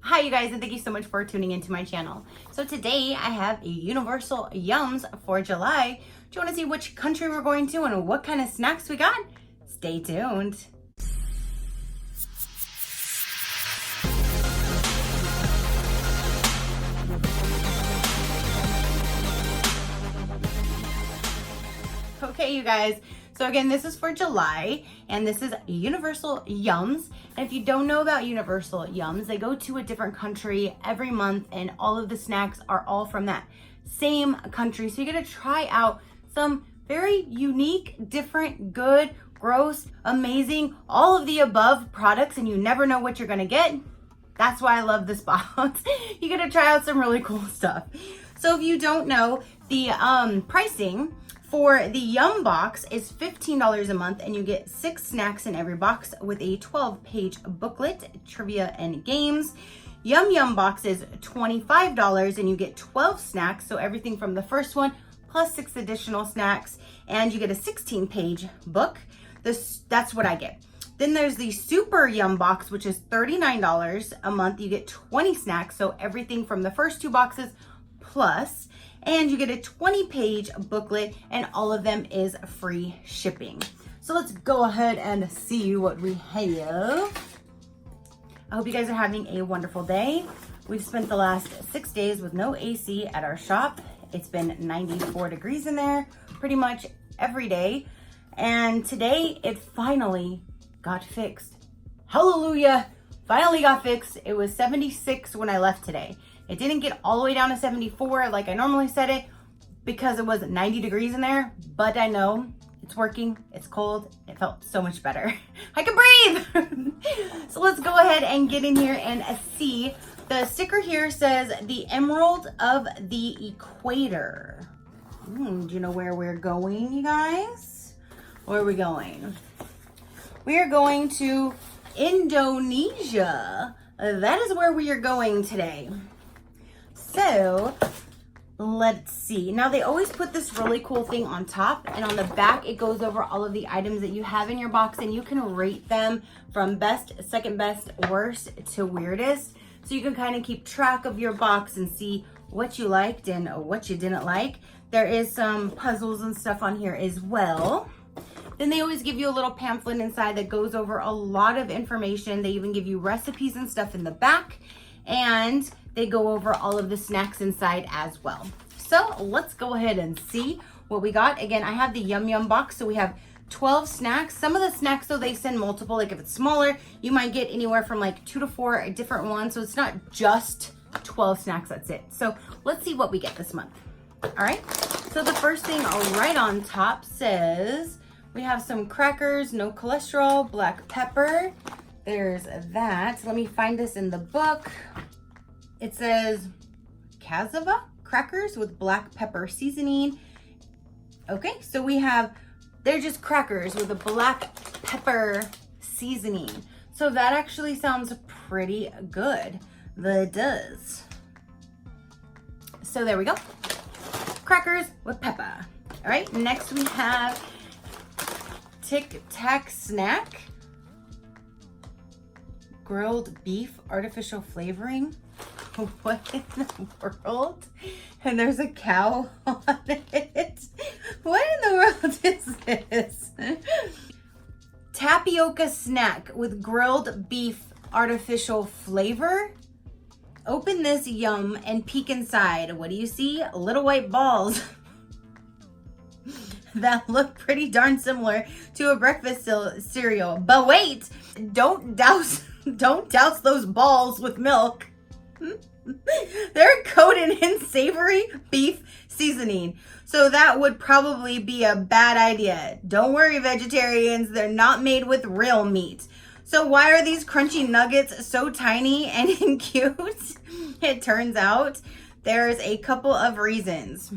Hi you guys, and thank you so much for tuning into my channel. So today I have a universal yums for July. Do you want to see which country we're going to and what kind of snacks we got? Stay tuned. Okay, you guys. So again, this is for July, and this is Universal Yums. And if you don't know about Universal Yums, they go to a different country every month, and all of the snacks are all from that same country. So you get to try out some very unique, different, good, gross, amazing, all of the above products, and you never know what you're gonna get. That's why I love this box. You get to try out some really cool stuff. So if you don't know, the pricing for the Yum box is $15 a month, and you get 6 snacks in every box with a 12-page booklet, trivia, and games. Yum box is $25, and you get 12 snacks, so everything from the first one plus 6 additional snacks, and you get a 16-page book. That's what I get. Then there's the Super Yum box, which is $39 a month. You get 20 snacks, so everything from the first 2 boxes plus, and you get a 20-page booklet, and all of them is free shipping. So let's go ahead and see what we have. I hope you guys are having a wonderful day. We've spent the last 6 days with no AC at our shop. It's been 94 degrees in there pretty much every day. And today it finally got fixed. Hallelujah, finally got fixed. It was 76 when I left today. It didn't get all the way down to 74 like I normally set it because it was 90 degrees in there, but I know it's working, it's cold, it felt so much better. I can breathe! So let's go ahead and get in here and see. The sticker here says the Emerald of the Equator. Do you know where we're going, you guys? Where are we going? We are going to Indonesia. That is where we are going today. So let's see. Now they always put this really cool thing on top, and on the back it goes over all of the items that you have in your box, and you can rate them from best, second best, worst to weirdest. So you can kind of keep track of your box and see what you liked and what you didn't like. There is some puzzles and stuff on here as well. Then they always give you a little pamphlet inside that goes over a lot of information. They even give you recipes and stuff in the back, and they go over all of the snacks inside as well. So let's go ahead and see what we got. Again, I have the Yum box, so we have 12 snacks. Some of the snacks, though, they send multiple. Like if it's smaller, you might get anywhere from like 2 to 4 different ones. So it's not just 12 snacks, that's it. So let's see what we get this month. All right, so the first thing right on top says we have some crackers, no cholesterol, black pepper. There's that. Let me find this in the book. It says Casselberry crackers with black pepper seasoning. Okay, so we have, they're just crackers with a black pepper seasoning. So that actually sounds pretty good. That does. So there we go. Crackers with pepper. All right, next we have Tic Tac snack. Grilled beef, artificial flavoring. What in the world? And there's a cow on it. What in the world is this? Tapioca snack with grilled beef, artificial flavor. Open this yum and peek inside. What do you see? Little white balls that look pretty darn similar to a breakfast cereal. But wait, don't douse those balls with milk. They're coated in savory beef seasoning. So that would probably be a bad idea. Don't worry, vegetarians, they're not made with real meat. So why are these crunchy nuggets so tiny and cute? It turns out there's a couple of reasons.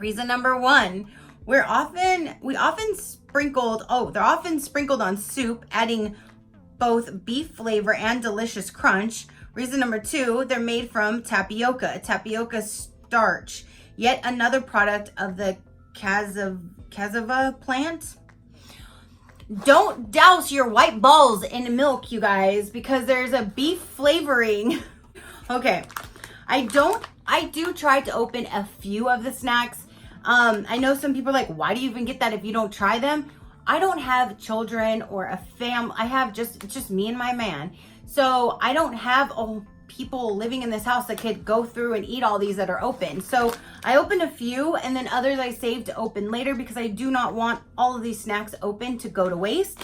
Reason number 1, they're often sprinkled on soup, adding both beef flavor and delicious crunch. Reason number 2, they're made from tapioca starch, yet another product of the cassava plant. Don't douse your white balls in milk, you guys, because there's a beef flavoring. Okay, I do try to open a few of the snacks. I know some people are like, why do you even get that if you don't try them? I don't have children or a family. I have just me and my man. So I don't have people living in this house that could go through and eat all these that are open. So I opened a few, and then others I saved to open later because I do not want all of these snacks open to go to waste.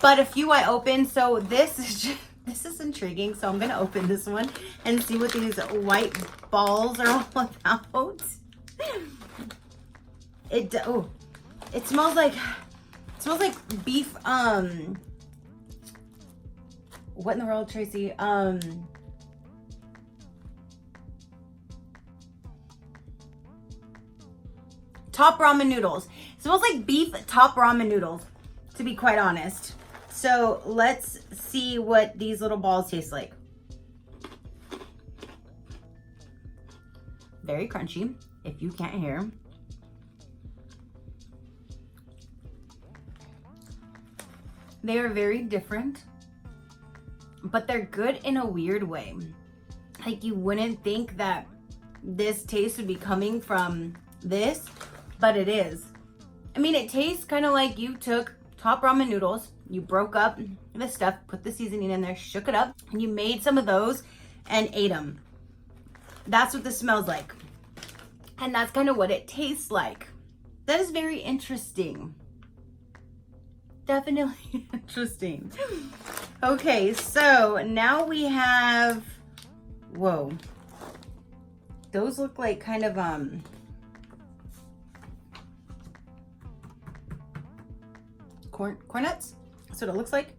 But a few I opened, so this is intriguing. So I'm gonna open this one and see what these white balls are all about. It smells like beef. What in the world, Tracy? Top ramen noodles. It smells like beef top ramen noodles, to be quite honest. So let's see what these little balls taste like. Very crunchy, if you can't hear. They are very different, but they're good in a weird way. Like, you wouldn't think that this taste would be coming from this, but it is. I mean, it tastes kind of like you took top ramen noodles, you broke up the stuff, put the seasoning in there, shook it up, and you made some of those and ate them. That's what this smells like. And that's kind of what it tastes like. That is very interesting. Definitely interesting. Okay, so now we have, whoa. Those look like kind of, corn nuts. That's what it looks like.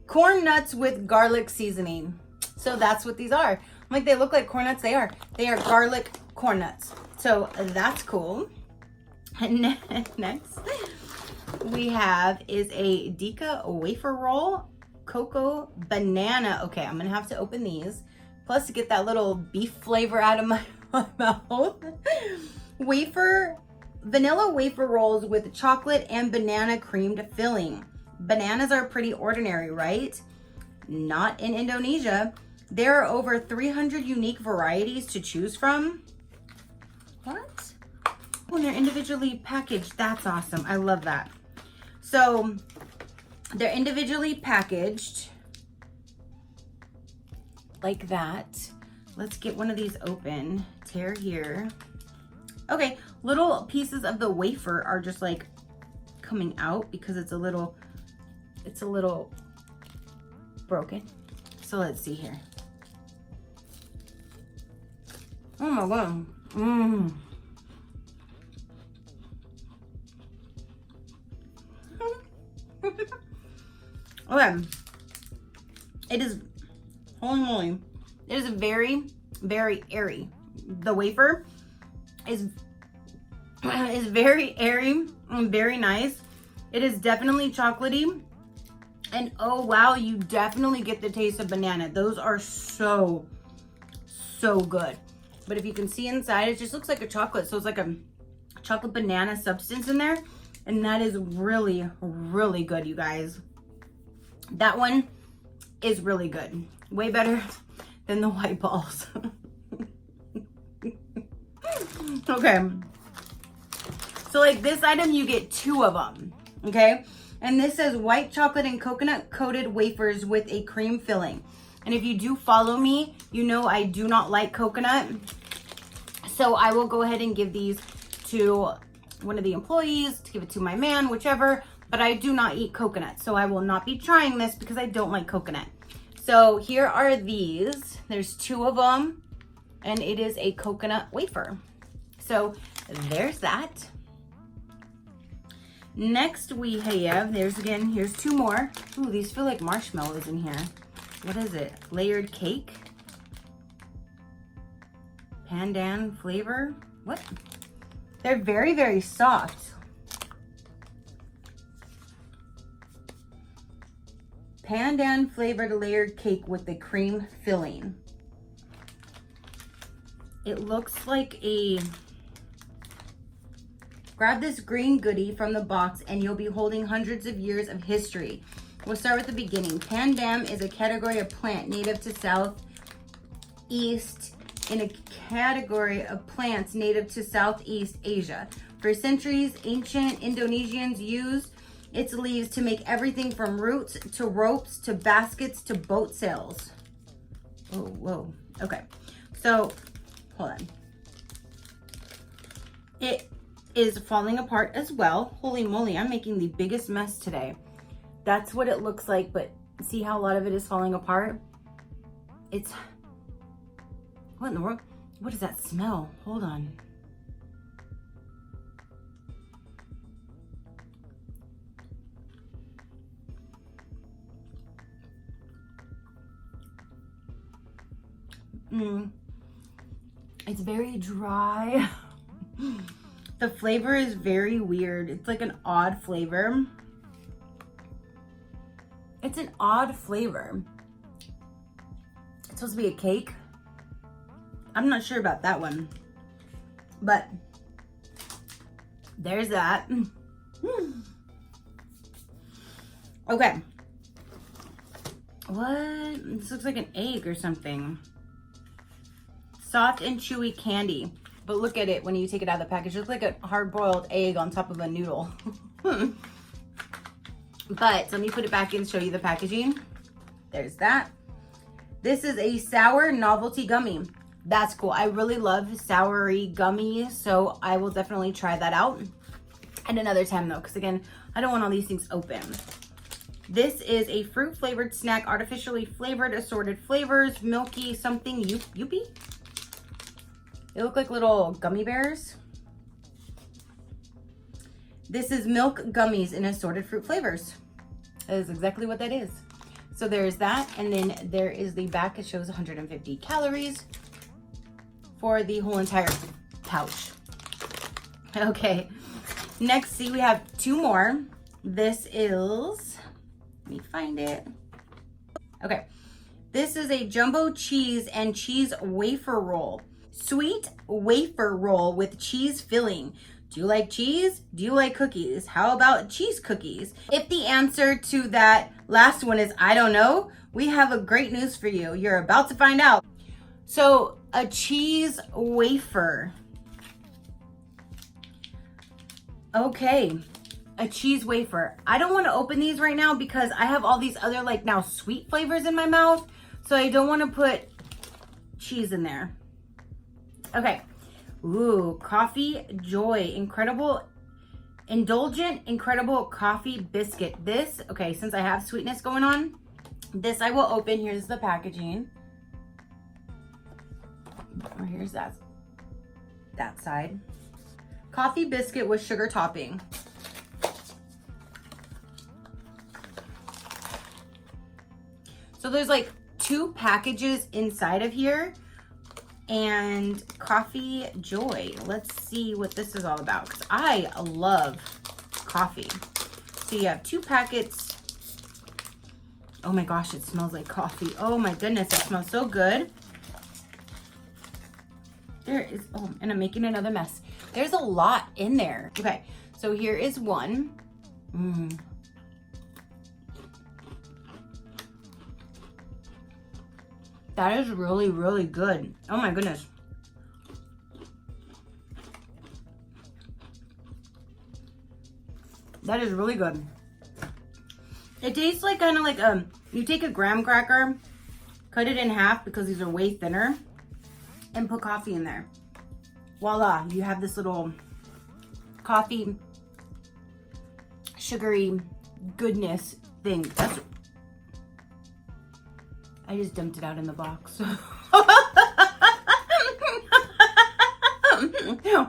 Corn nuts with garlic seasoning. So that's what these are. I'm like, they look like corn nuts. They are garlic corn nuts. So that's cool. And next we have is a Dika wafer roll, cocoa banana. Okay, I'm gonna have to open these. Plus to get that little beef flavor out of my mouth. Vanilla wafer rolls with chocolate and banana creamed filling. Bananas are pretty ordinary, right? Not in Indonesia. There are over 300 unique varieties to choose from. What? When they're individually packaged, that's awesome. I love that. So they're individually packaged like that. Let's get one of these open. Tear here. Okay, little pieces of the wafer are just like coming out because it's a little broken. So let's see here. Oh my God. Okay. It is, holy moly. It is very, very airy. The wafer is very airy and very nice. It is definitely chocolatey. And oh wow, you definitely get the taste of banana. Those are so good. But if you can see inside, it just looks like a chocolate. So it's like a chocolate banana substance in there. And that is really, really good, you guys. That one is really good. Way better than the white balls. Okay. So like this item, you get 2 of them, okay? And this says white chocolate and coconut coated wafers with a cream filling. And if you do follow me, you know I do not like coconut. So I will go ahead and give these to one of the employees, to give it to my man, whichever, but I do not eat coconut. So I will not be trying this because I don't like coconut. So here are these. There's 2 of them, and it is a coconut wafer. So there's that. Next we have, here's 2 more. Ooh, these feel like marshmallows in here. What is it? Layered cake? Pandan flavor? What? They're very, very soft. Pandan flavored layered cake with the cream filling. It looks like a Grab this green goodie from the box and you'll be holding hundreds of years of history. We'll start with the beginning. Pandan is a category of plant native to Southeast in a category of plants native to Southeast Asia. For centuries, ancient Indonesians used its leaves to make everything from roots to ropes to baskets to boat sails. Oh, whoa. Okay. So, hold on. It is falling apart as well. Holy moly, I'm making the biggest mess today. That's what it looks like, but see how a lot of it is falling apart? It's, what in the world? What does that smell? Hold on. It's very dry. The flavor is very weird. It's like an odd flavor. It's an odd flavor. It's supposed to be a cake. I'm not sure about that one, but there's that. Okay. What? This looks like an egg or something. Soft and chewy candy. But look at it when you take it out of the package. It looks like a hard-boiled egg on top of a noodle. But let me put it back in and show you the packaging. There's that. This is a sour novelty gummy. That's cool. I really love soury gummies, so I will definitely try that out at another time though, because again, I don't want all these things open. This is a fruit-flavored snack, artificially flavored, assorted flavors, milky something, youpie? They look like little gummy bears. This is milk gummies in assorted fruit flavors. That is exactly what that is. So there's that, and then there is the back. It shows 150 calories for the whole entire pouch. Okay, next, see, we have two more. This is, let me find it. Okay, this is a jumbo cheese and cheese wafer roll. Sweet wafer roll with cheese filling. Do you like cheese? Do you like cookies? How about cheese cookies? If the answer to that last one is I don't know, we have a great news for you. You're about to find out. So a cheese wafer. Okay, a cheese wafer. I don't want to open these right now because I have all these other like now sweet flavors in my mouth. So I don't want to put cheese in there. Okay. Ooh, coffee joy, incredible, indulgent, incredible coffee biscuit. This, okay, since I have sweetness going on, this I will open. Here's the packaging. Or here's that side. Coffee biscuit with sugar topping. So there's like 2 packages inside of here. And coffee joy. Let's see what this is all about, because I love coffee. So you have 2 packets. Oh my gosh, it smells like coffee. Oh my goodness, it smells so good. There is, oh, and I'm making another mess. There's a lot in there. Okay, so here is one. That is really, really good. Oh my goodness. That is really good. It tastes like kind of like you take a graham cracker, cut it in half because these are way thinner, and put coffee in there. Voila, you have this little coffee, sugary goodness thing. That's, I just dumped it out in the box.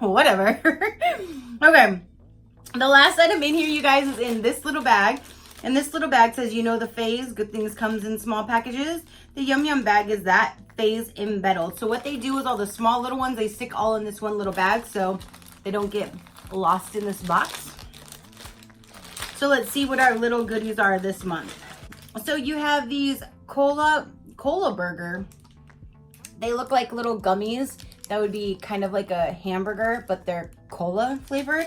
Whatever. Okay. The last item in here, you guys, is in this little bag. And this little bag says, you know the phase, good things comes in small packages. The Yum Yum bag is that phase embedded. So what they do is all the small little ones, they stick all in this one little bag so they don't get lost in this box. So let's see what our little goodies are this month. So you have these cola burger. They look like little gummies. That would be kind of like a hamburger, but they're cola flavored.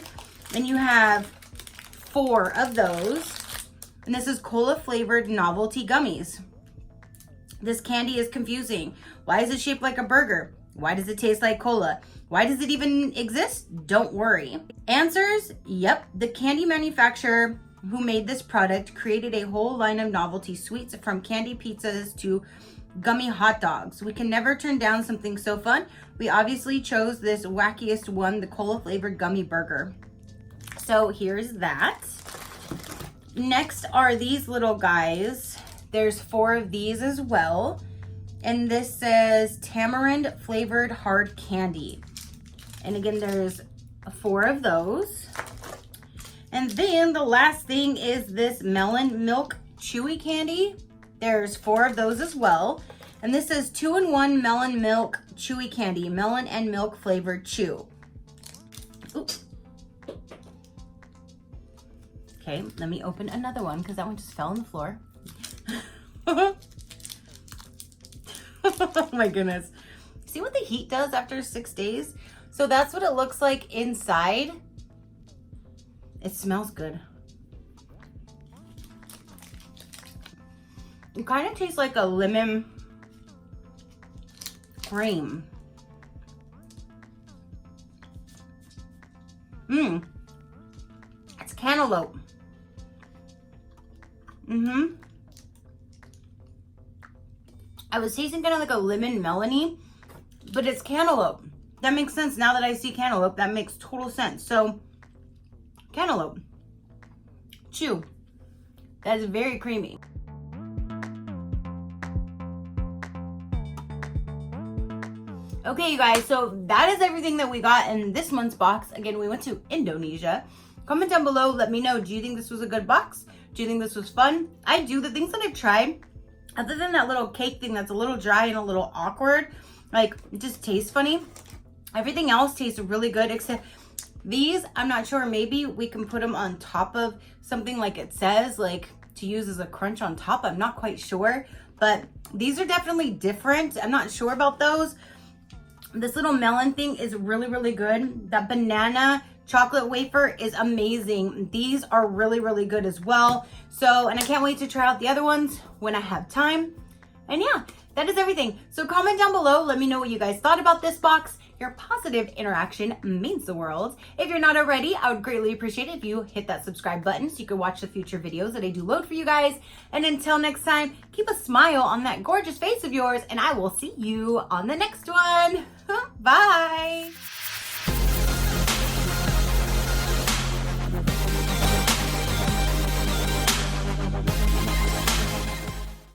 And you have 4 of those. And this is cola flavored novelty gummies. This candy is confusing. Why is it shaped like a burger? Why does it taste like cola? Why does it even exist? Don't worry. Answers? Yep. The candy manufacturer who made this product created a whole line of novelty sweets, from candy pizzas to gummy hot dogs. We can never turn down something so fun. We obviously chose this wackiest one, the cola flavored gummy burger. So here's that. Next are these little guys. There's 4 of these as well. And this says tamarind flavored hard candy. And again, there's 4 of those. And then the last thing is this melon milk chewy candy. There's 4 of those as well. And this says 2-in-1 melon milk chewy candy, melon and milk flavored chew. Oops. Okay, let me open another one because that one just fell on the floor. Oh my goodness. See what the heat does after 6 days? So that's what it looks like inside. It smells good. It kind of tastes like a lemon cream. It's cantaloupe. I was tasting kind of like a lemon melony, but it's cantaloupe. That makes sense. Now that I see cantaloupe, that makes total sense. So, cantaloupe. Chew. That is very creamy. Okay, you guys, so that is everything that we got in this month's box. Again, we went to Indonesia. Comment down below, let me know, do you think this was a good box? Do you think this was fun? I do. The things that I've tried, other than that little cake thing that's a little dry and a little awkward, like, it just tastes funny. Everything else tastes really good, except these, I'm not sure, maybe we can put them on top of something like it says, like to use as a crunch on top. I'm not quite sure, but these are definitely different. I'm not sure about those. This little melon thing is really, really good. That banana chocolate wafer is amazing. These are really, really good as well. So, and I can't wait to try out the other ones when I have time. And yeah, that is everything. So comment down below. Let me know what you guys thought about this box. Your positive interaction means the world. If you're not already, I would greatly appreciate it if you hit that subscribe button so you can watch the future videos that I do load for you guys. And until next time, keep a smile on that gorgeous face of yours, and I will see you on the next one. Bye.